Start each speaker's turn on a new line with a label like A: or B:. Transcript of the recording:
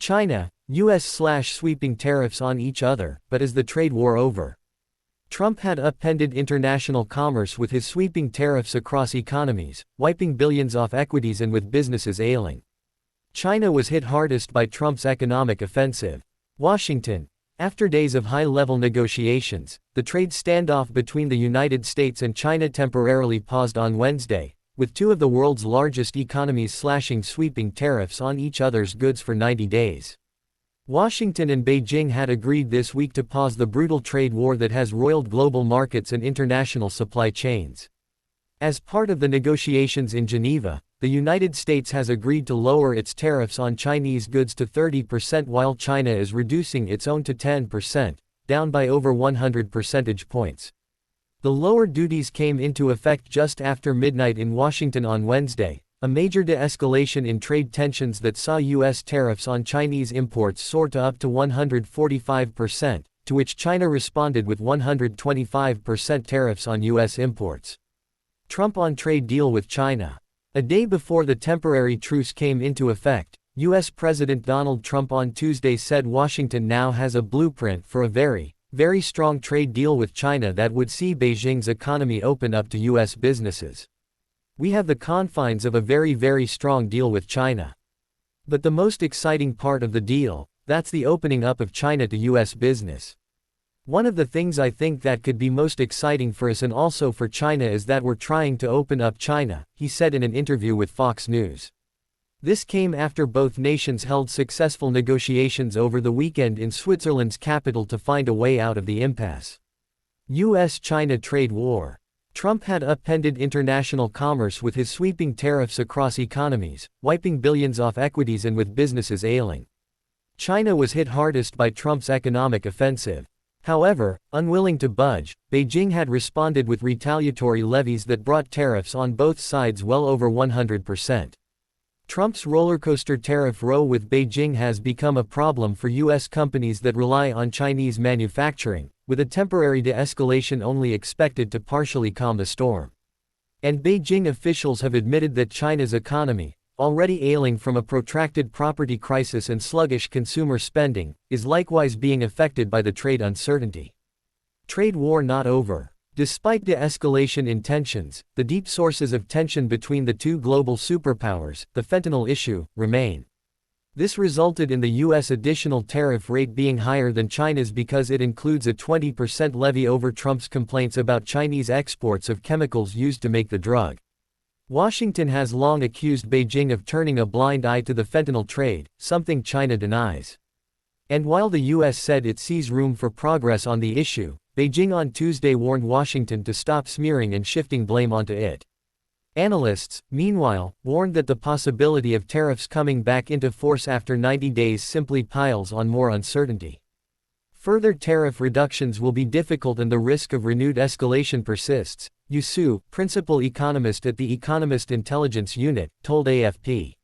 A: China, US/sweeping tariffs on each other, but is the trade war over? Trump had upended international commerce with his sweeping tariffs across economies, wiping billions off equities and with businesses ailing. China was hit hardest by Trump's economic offensive. Washington. After days of high-level negotiations, the trade standoff between the United States and China temporarily paused on Wednesday, with two of the world's largest economies slashing sweeping tariffs on each other's goods for 90 days. Washington and Beijing had agreed this week to pause the brutal trade war that has roiled global markets and international supply chains. As part of the negotiations in Geneva, the United States has agreed to lower its tariffs on Chinese goods to 30% while China is reducing its own to 10%, down by over 100 percentage points. The lower duties came into effect just after midnight in Washington on Wednesday, a major de-escalation in trade tensions that saw U.S. tariffs on Chinese imports soar to up to 145%, to which China responded with 125% tariffs on U.S. imports. Trump on trade deal with China. A day before the temporary truce came into effect, U.S. President Donald Trump on Tuesday said Washington now has a blueprint for a very strong trade deal with China that would see Beijing's economy open up to U.S. businesses. We have the confines of a very strong deal with China. But the most exciting part of the deal, that's the opening up of China to U.S. business. One of the things I think that could be most exciting for us and also for China is that we're trying to open up China, he said in an interview with Fox News. This came after both nations held successful negotiations over the weekend in Switzerland's capital to find a way out of the impasse. U.S.-China trade war. Trump had upended international commerce with his sweeping tariffs across economies, wiping billions off equities and with businesses ailing. China was hit hardest by Trump's economic offensive. However, unwilling to budge, Beijing had responded with retaliatory levies that brought tariffs on both sides well over 100%. Trump's rollercoaster tariff row with Beijing has become a problem for U.S. companies that rely on Chinese manufacturing, with a temporary de-escalation only expected to partially calm the storm. And Beijing officials have admitted that China's economy, already ailing from a protracted property crisis and sluggish consumer spending, is likewise being affected by the trade uncertainty. Trade war not over. Despite de-escalation in tensions, the deep sources of tension between the two global superpowers, the fentanyl issue, remain. This resulted in the U.S. additional tariff rate being higher than China's because it includes a 20% levy over Trump's complaints about Chinese exports of chemicals used to make the drug. Washington has long accused Beijing of turning a blind eye to the fentanyl trade, something China denies. And while the U.S. said it sees room for progress on the issue, Beijing on Tuesday warned Washington to stop smearing and shifting blame onto it. Analysts, meanwhile, warned that the possibility of tariffs coming back into force after 90 days simply piles on more uncertainty. Further tariff reductions will be difficult and the risk of renewed escalation persists, Yu Su, principal economist at the Economist Intelligence Unit, told AFP.